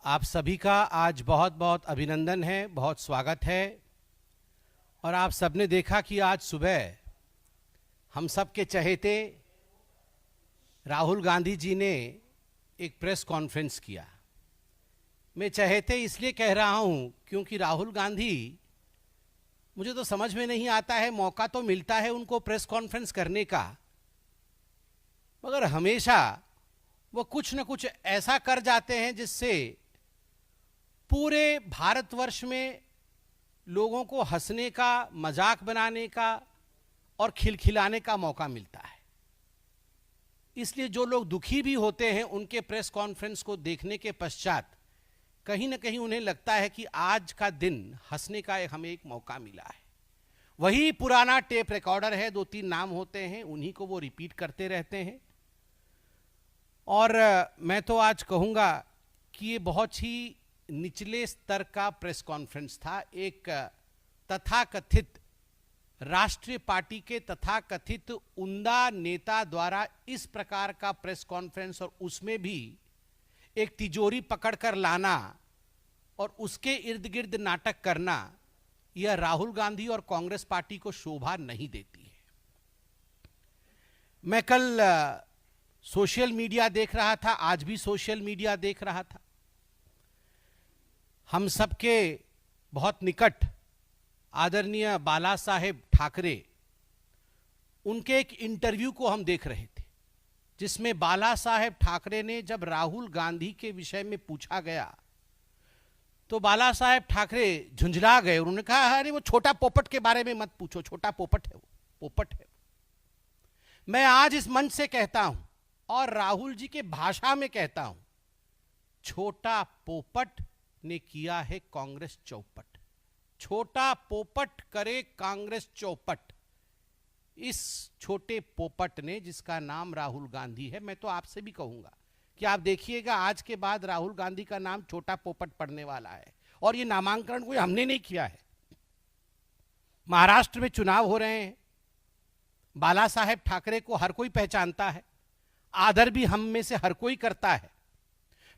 आप सभी का आज बहुत बहुत अभिनंदन है, बहुत स्वागत है। और आप सबने देखा कि आज सुबह हम सब के चहेते राहुल गांधी जी ने एक प्रेस कॉन्फ्रेंस किया। मैं चहेते इसलिए कह रहा हूं क्योंकि राहुल गांधी, मुझे तो समझ में नहीं आता है, मौका तो मिलता है उनको प्रेस कॉन्फ्रेंस करने का, मगर हमेशा वो कुछ न कुछ ऐसा कर जाते हैं जिससे पूरे भारतवर्ष में लोगों को हंसने का, मजाक बनाने का और खिलखिलाने का मौका मिलता है। इसलिए जो लोग दुखी भी होते हैं उनके प्रेस कॉन्फ्रेंस को देखने के पश्चात कहीं ना कहीं उन्हें लगता है कि आज का दिन हंसने का हमें एक मौका मिला है। वही पुराना टेप रिकॉर्डर है, 2-3 नाम होते हैं, उन्हीं को वो रिपीट करते रहते हैं। और मैं तो आज कहूँगा कि ये बहुत ही निचले स्तर का प्रेस कॉन्फ्रेंस था। एक तथाकथित राष्ट्रीय पार्टी के तथाकथित उम्दा नेता द्वारा इस प्रकार का प्रेस कॉन्फ्रेंस, और उसमें भी एक तिजोरी पकड़कर लाना और उसके इर्द गिर्द नाटक करना, यह राहुल गांधी और कांग्रेस पार्टी को शोभा नहीं देती है। मैं कल सोशल मीडिया देख रहा था, आज भी सोशल मीडिया देख रहा था। हम सबके बहुत निकट आदरणीय बाला साहेब ठाकरे, उनके एक इंटरव्यू को हम देख रहे थे, जिसमें बाला साहेब ठाकरे ने जब राहुल गांधी के विषय में पूछा गया तो बाला साहेब ठाकरे झुंझला गए। उन्होंने कहा, अरे वो छोटा पोपट के बारे में मत पूछो, छोटा पोपट है, वो पोपट है। मैं आज इस मंच से कहता हूं और राहुल जी के भाषा में कहता हूं, छोटा पोपट ने किया है कांग्रेस चौपट। छोटा पोपट करे कांग्रेस चौपट। इस छोटे पोपट ने, जिसका नाम राहुल गांधी है, मैं तो आपसे भी कहूंगा कि आप देखिएगा आज के बाद राहुल गांधी का नाम छोटा पोपट पड़ने वाला है। और ये नामांकन कोई हमने नहीं किया है। महाराष्ट्र में चुनाव हो रहे हैं, बाला साहेब ठाकरे को हर कोई पहचानता है, आदर भी हम में से हर कोई करता है।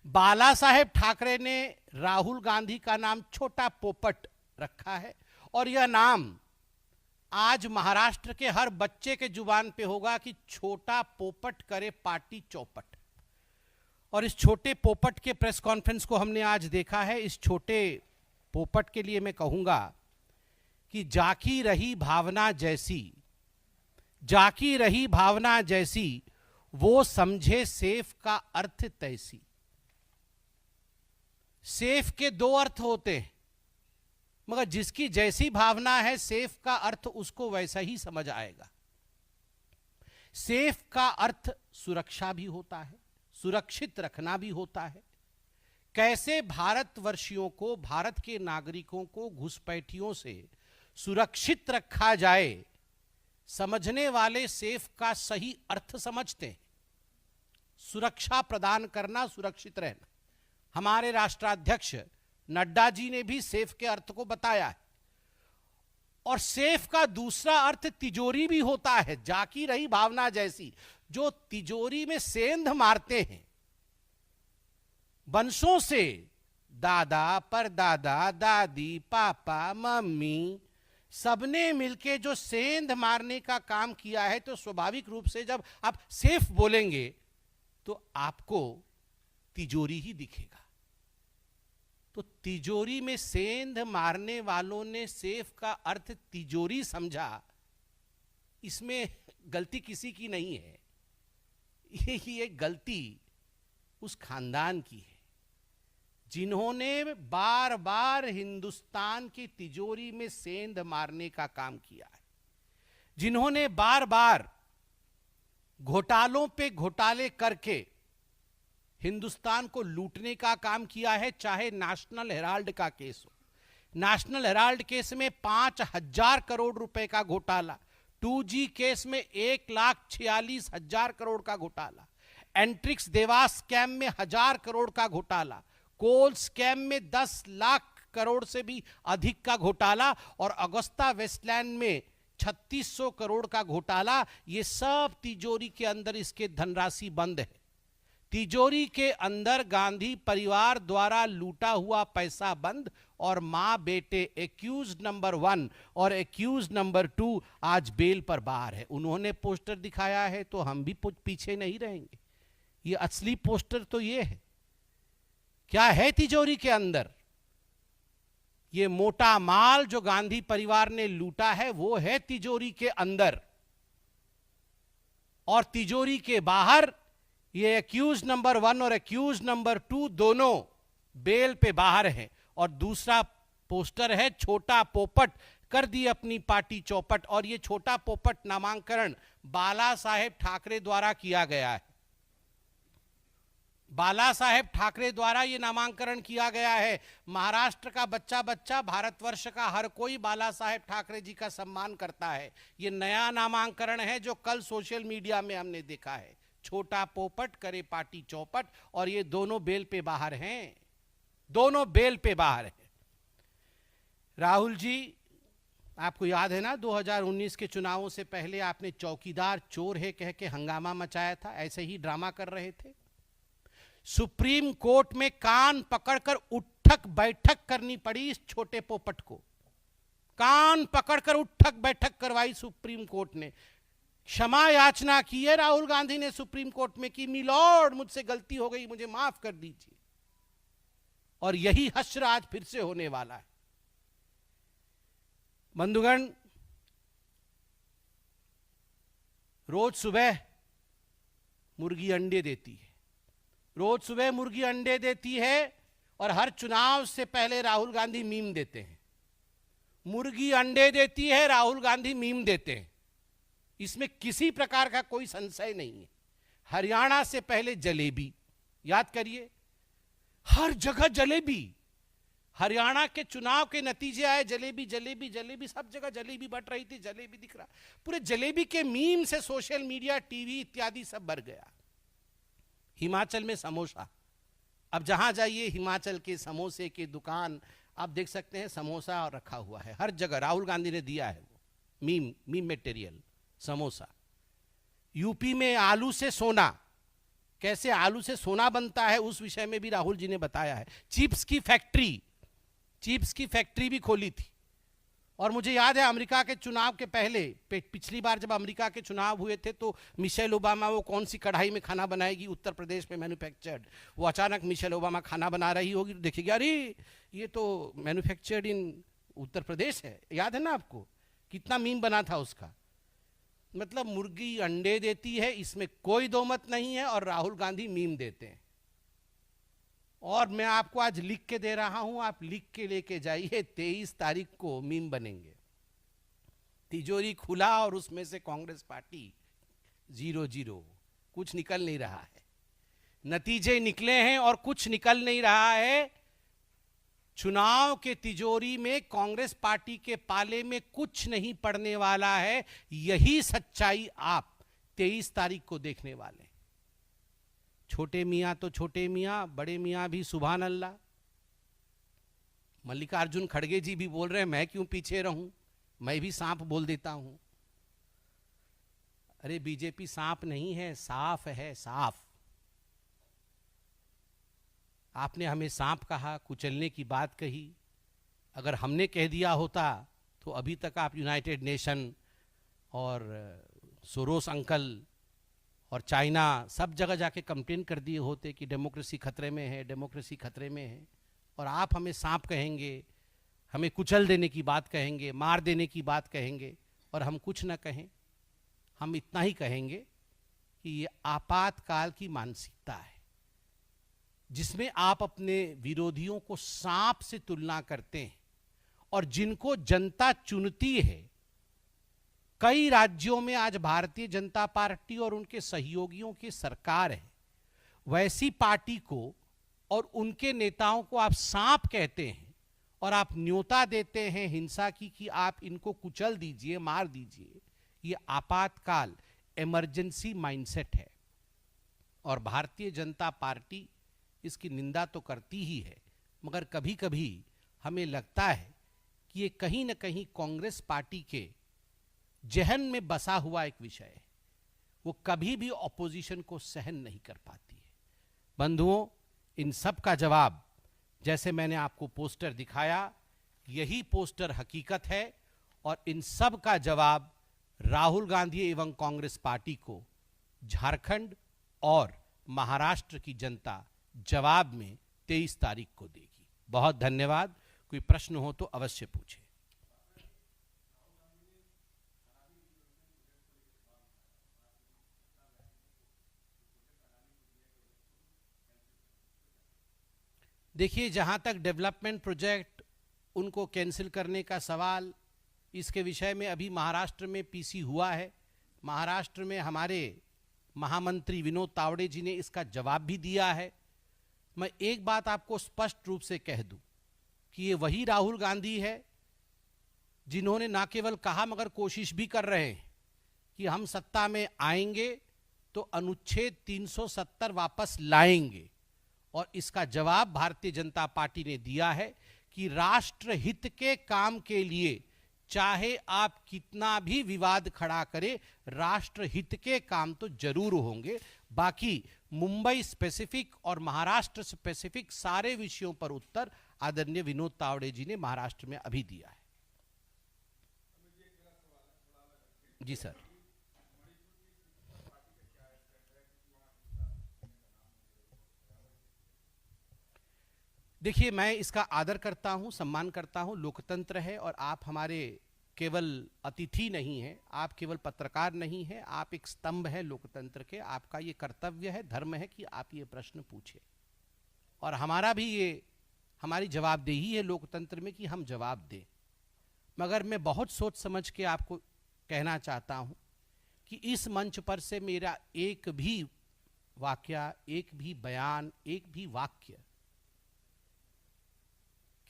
बाला साहेब ठाकरे ने राहुल गांधी का नाम छोटा पोपट रखा है, और यह नाम आज महाराष्ट्र के हर बच्चे के जुबान पे होगा कि छोटा पोपट करे पार्टी चौपट। और इस छोटे पोपट के प्रेस कॉन्फ्रेंस को हमने आज देखा है। इस छोटे पोपट के लिए मैं कहूंगा कि जाकी रही भावना जैसी, जाकी रही भावना जैसी, वो समझे सेफ का अर्थ तैसी। सेफ के 2 अर्थ होते हैं, मगर जिसकी जैसी भावना है सेफ का अर्थ उसको वैसा ही समझ आएगा। सेफ का अर्थ सुरक्षा भी होता है, सुरक्षित रखना भी होता है। कैसे भारतवर्षियों को, भारत के नागरिकों को घुसपैठियों से सुरक्षित रखा जाए, समझने वाले सेफ का सही अर्थ समझते हैं। सुरक्षा प्रदान करना, सुरक्षित रहना। हमारे राष्ट्राध्यक्ष नड्डा जी ने भी सेफ के अर्थ को बताया है। और सेफ का दूसरा अर्थ तिजोरी भी होता है, जाकी रही भावना जैसी। जो तिजोरी में सेंध मारते हैं वंशों से, दादा परदादा, दादी, पापा, मम्मी, सबने मिलके जो सेंध मारने का काम किया है, तो स्वाभाविक रूप से जब आप सेफ बोलेंगे तो आपको तिजोरी ही दिखेगा। तो तिजोरी में सेंध मारने वालों ने सेफ का अर्थ तिजोरी समझा, इसमें गलती किसी की नहीं है। ये एक गलती उस खानदान की है जिन्होंने बार बार हिंदुस्तान की तिजोरी में सेंध मारने का काम किया है, जिन्होंने बार बार घोटालों पे घोटाले करके हिंदुस्तान को लूटने का काम किया है। चाहे नेशनल हेराल्ड का केस हो, नेशनल हेराल्ड केस में 5,000 करोड़ रुपए का घोटाला, 2G केस में 1,46,000 करोड़ का घोटाला, एंट्रिक्स देवास स्कैम में 1,000 करोड़ का घोटाला, कोल स्कैम में 10 लाख करोड़ से भी अधिक का घोटाला, और अगुस्ता वेस्टलैंड में 3600 करोड़ का घोटाला। ये सब तिजोरी के अंदर इसके धनराशि बंद है। तिजोरी के अंदर गांधी परिवार द्वारा लूटा हुआ पैसा बंद और मां बेटे एक्यूज नंबर 1 और एक्यूज नंबर 2 आज बेल पर बाहर है। उन्होंने पोस्टर दिखाया है तो हम भी पीछे नहीं रहेंगे। ये असली पोस्टर तो ये है। क्या है तिजोरी के अंदर? ये मोटा माल जो गांधी परिवार ने लूटा है वो है तिजोरी के अंदर, और तिजोरी के बाहर ये एक्यूज नंबर 1 और एक्यूज नंबर 2 दोनों बेल पे बाहर हैं। और दूसरा पोस्टर है छोटा पोपट कर दी अपनी पार्टी चौपट, और ये छोटा पोपट नामांकन बाला साहेब ठाकरे द्वारा किया गया है। बाला साहेब ठाकरे द्वारा ये नामांकन किया गया है। महाराष्ट्र का बच्चा बच्चा, भारतवर्ष का हर कोई बाला साहेब ठाकरे जी का सम्मान करता है। ये नया नामांकन है जो कल सोशल मीडिया में हमने देखा है। छोटा पोपट करे पार्टी चौपट, और ये दोनों बेल पे बाहर हैं, दोनों बेल पे बाहर हैं। राहुल जी, आपको याद है ना 2019 के चुनावों से पहले आपने चौकीदार चोर है कह के हंगामा मचाया था, ऐसे ही ड्रामा कर रहे थे। सुप्रीम कोर्ट में कान पकड़कर उठक बैठक करनी पड़ी इस छोटे पोपट को, कान पकड़कर उठक बैठक करवाई सुप्रीम कोर्ट ने। क्षमा याचना की है राहुल गांधी ने सुप्रीम कोर्ट में कि मिलॉर्ड मुझसे गलती हो गई, मुझे माफ कर दीजिए। और यही हश्र आज फिर से होने वाला है। बंधुगण, रोज सुबह मुर्गी अंडे देती है, रोज सुबह मुर्गी अंडे देती है, और हर चुनाव से पहले राहुल गांधी मीम देते हैं। मुर्गी अंडे देती है, राहुल गांधी मीम देते हैं, इसमें किसी प्रकार का कोई संशय नहीं है। हरियाणा से पहले जलेबी, याद करिए, हर जगह जलेबी। हरियाणा के चुनाव के नतीजे आए, जलेबी जलेबी जलेबी, सब जगह जलेबी बट रही थी, जलेबी दिख रहा। पूरे जलेबी के मीम से सोशल मीडिया, टीवी इत्यादि सब भर गया। हिमाचल में समोसा, अब जहां जाइए हिमाचल के समोसे की दुकान आप देख सकते हैं, समोसा और रखा हुआ है हर जगह। राहुल गांधी ने दिया है वो मीम मटेरियल, समोसा। यूपी में आलू से सोना, कैसे आलू से सोना बनता है उस विषय में भी राहुल जी ने बताया है। चिप्स की फैक्ट्री भी खोली थी। और मुझे याद है अमेरिका के चुनाव के पहले, पिछली बार जब अमेरिका के चुनाव हुए थे तो मिशेल ओबामा वो कौन सी कढ़ाई में खाना बनाएगी, उत्तर प्रदेश में मैन्युफैक्चर्ड, वो अचानक मिशेल ओबामा खाना बना रही होगी, देखिएगा अरे ये तो मैन्युफैक्चर्ड इन उत्तर प्रदेश है। याद है ना आपको, कितना मीम बना था उसका। मतलब मुर्गी अंडे देती है, इसमें कोई दो मत नहीं है, और राहुल गांधी मीम देते हैं। और मैं आपको आज लिख के दे रहा हूं, आप लिख के लेके जाइए, 23 तारीख को मीम बनेंगे। तिजोरी खुला और उसमें से कांग्रेस पार्टी 0-0, कुछ निकल नहीं रहा है। नतीजे निकले हैं और कुछ निकल नहीं रहा है। चुनाव के तिजोरी में कांग्रेस पार्टी के पाले में कुछ नहीं पड़ने वाला है। यही सच्चाई आप 23 तारीख को देखने वाले हैं। छोटे मियां तो छोटे मियां, बड़े मियां भी सुभान अल्लाह। मल्लिकार्जुन खड़गे जी भी बोल रहे हैं मैं क्यों पीछे रहूं, मैं भी सांप बोल देता हूं। अरे बीजेपी सांप नहीं है, साफ है, साफ। आपने हमें सांप कहा, कुचलने की बात कही। अगर हमने कह दिया होता तो अभी तक आप यूनाइटेड नेशन और सोरोस अंकल और चाइना सब जगह जाके कंप्लेन कर दिए होते कि डेमोक्रेसी खतरे में है, डेमोक्रेसी खतरे में है। और आप हमें सांप कहेंगे, हमें कुचल देने की बात कहेंगे, मार देने की बात कहेंगे, और हम कुछ ना कहें। हम इतना ही कहेंगे कि ये आपातकाल की मानसिकता है, जिसमें आप अपने विरोधियों को सांप से तुलना करते हैं, और जिनको जनता चुनती है। कई राज्यों में आज भारतीय जनता पार्टी और उनके सहयोगियों की सरकार है। वैसी पार्टी को और उनके नेताओं को आप सांप कहते हैं, और आप न्योता देते हैं हिंसा की कि आप इनको कुचल दीजिए, मार दीजिए। ये आपातकाल, इमरजेंसी माइंडसेट है, और भारतीय जनता पार्टी इसकी निंदा तो करती ही है, मगर कभी कभी हमें लगता है कि ये कहीं ना कहीं कांग्रेस पार्टी के जहन में बसा हुआ एक विषय है। वो कभी भी ऑपोजिशन को सहन नहीं कर पाती है। बंधुओं, इन सब का जवाब, जैसे मैंने आपको पोस्टर दिखाया, यही पोस्टर हकीकत है और इन सब का जवाब राहुल गांधी एवं कांग्रेस पार्टी को झारखंड और महाराष्ट्र की जनता जवाब में 23 तारीख को देगी। बहुत धन्यवाद। कोई प्रश्न हो तो अवश्य पूछे। देखिए, जहां तक डेवलपमेंट प्रोजेक्ट उनको कैंसिल करने का सवाल, इसके विषय में अभी महाराष्ट्र में पीसी हुआ है। महाराष्ट्र में हमारे महामंत्री विनोद तावड़े जी ने इसका जवाब भी दिया है। मैं एक बात आपको स्पष्ट रूप से कह दूं कि ये वही राहुल गांधी है जिन्होंने ना केवल कहा मगर कोशिश भी कर रहे हैं कि हम सत्ता में आएंगे तो अनुच्छेद 370 वापस लाएंगे। और इसका जवाब भारतीय जनता पार्टी ने दिया है कि राष्ट्र हित के काम के लिए चाहे आप कितना भी विवाद खड़ा करें, राष्ट्र हित के काम तो जरूर होंगे। बाकी मुंबई स्पेसिफिक और महाराष्ट्र स्पेसिफिक सारे विषयों पर उत्तर आदरणीय विनोद तावड़े जी ने महाराष्ट्र में अभी दिया है। जी सर। देखिए, मैं इसका आदर करता हूं, सम्मान करता हूं, लोकतंत्र है और आप हमारे केवल अतिथि नहीं हैं, आप केवल पत्रकार नहीं हैं, आप एक स्तंभ है लोकतंत्र के। आपका ये कर्तव्य है, धर्म है कि आप ये प्रश्न पूछें और हमारा भी ये, हमारी जवाबदेही है लोकतंत्र में कि हम जवाब दें। मगर मैं बहुत सोच समझ के आपको कहना चाहता हूं कि इस मंच पर से मेरा एक भी वाक्य, एक भी बयान, एक भी वाक्य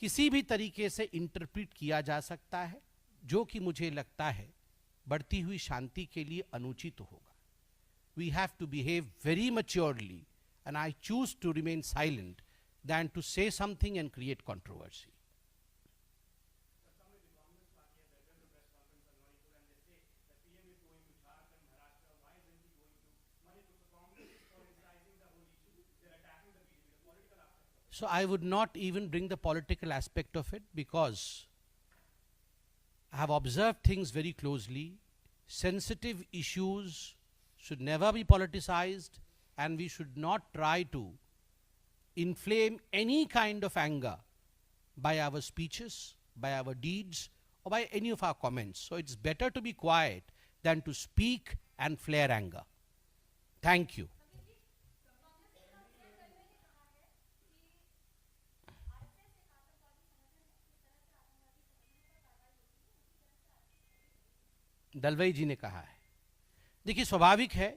किसी भी तरीके से इंटरप्रेट किया जा सकता है जो कि मुझे लगता है बढ़ती हुई शांति के लिए अनुचित होगा। We have to behave very maturely and I choose to remain silent than to say something and create controversy. So I would not even bring the political aspect of it because I have observed things very closely. Sensitive issues should never be politicized and we should not try to inflame any kind of anger by our speeches, by our deeds, or by any of our comments. So it's better to be quiet than to speak and flare anger. Thank you. Dalvai ji ने कहा है। देखिए, स्वाभाविक है,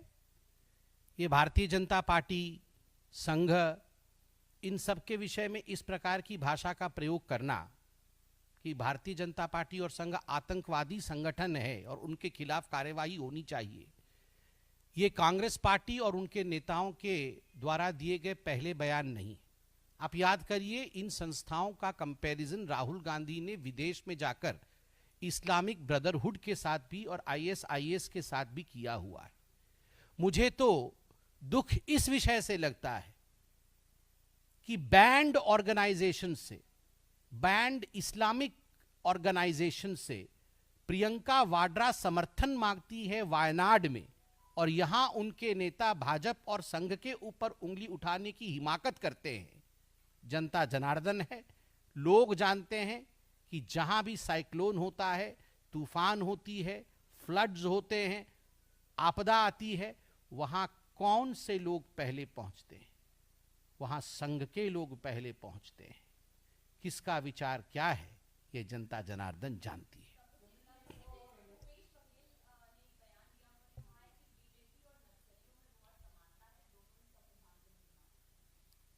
ये Bharatiya Janata party, संघ, इन सब के विषय में इस प्रकार की भाषा का प्रयोग करना कि भारतीय जनता पार्टी और संघ आतंकवादी संगठन है और उनके खिलाफ कार्यवाही होनी चाहिए, ये कांग्रेस पार्टी और उनके नेताओं के द्वारा दिए गए पहले बयान नहीं। आप याद करिए, इन संस्थाओं का कंपैरिजन राहुल गांधी ने विदेश में जाकर इस्लामिक ब्रदरहुड के साथ भी और आईएसआईएस के साथ भी किया हुआ है। मुझे तो दुख इस विषय से लगता है कि बैंड ऑर्गेनाइजेशन से, बैंड इस्लामिक ऑर्गेनाइजेशन से प्रियंका वाड्रा समर्थन मांगती है वायनाड में और यहां उनके नेता भाजपा और संघ के ऊपर उंगली उठाने की हिमाकत करते हैं। जनता जनार्दन है, लोग जानते हैं कि जहां भी साइक्लोन होता है, तूफान होती है, फ्लड्स होते हैं, आपदा आती है, वहां कौन से लोग पहले पहुंचते हैं? वहां संघ के लोग पहले पहुंचते हैं। किसका विचार क्या है, ये जनता जनार्दन जानती है।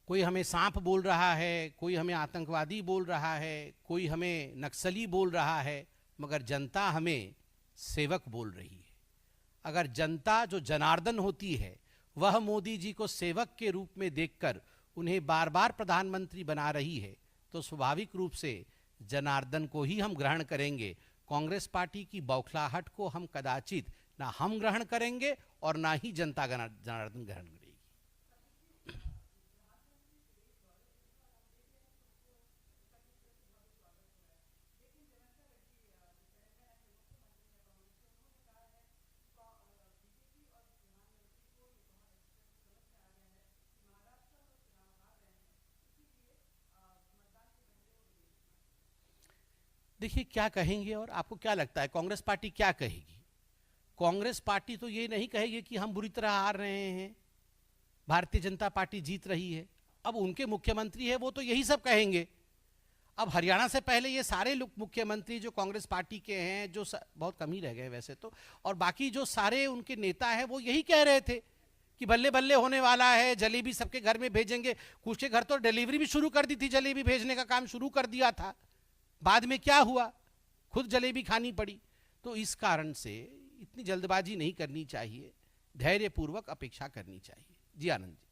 कोई हमें सांप बोल रहा है, कोई हमें आतंकवादी बोल रहा है, कोई हमें नक्सली बोल रहा है, मगर जनता हमें सेवक बोल रही है। अगर जनता जो जनार्दन होती है वह मोदी जी को सेवक के रूप में देखकर उन्हें बार बार प्रधानमंत्री बना रही है, तो स्वाभाविक रूप से जनार्दन को ही हम ग्रहण करेंगे। कांग्रेस पार्टी की बौखलाहट को हम कदाचित ना हम ग्रहण करेंगे और ना ही जनता जनार्दन ग्रहण करेगी। देखिए क्या कहेंगे और आपको क्या लगता है कांग्रेस पार्टी क्या कहेगी? कांग्रेस पार्टी तो ये नहीं कहेगी कि हम बुरी तरह हार रहे हैं, भारतीय जनता पार्टी जीत रही है। अब उनके मुख्यमंत्री है वो तो यही सब कहेंगे। अब हरियाणा से पहले ये सारे लोग मुख्यमंत्री जो कांग्रेस पार्टी के हैं, जो बहुत कम ही रह गए वैसे तो, और बाकी जो सारे उनके नेता हैं वो यही कह रहे थे कि बल्ले बल्ले होने वाला है, जलेबी सबके घर में भेजेंगे। कुछ के घर तो डिलीवरी भी शुरू कर दी थी, जलेबी भेजने का काम शुरू कर दिया था। बाद में क्या हुआ, खुद जलेबी खानी पड़ी। तो इस कारण से इतनी जल्दबाजी नहीं करनी चाहिए, धैर्यपूर्वक अपेक्षा करनी चाहिए। जी आनंद जी।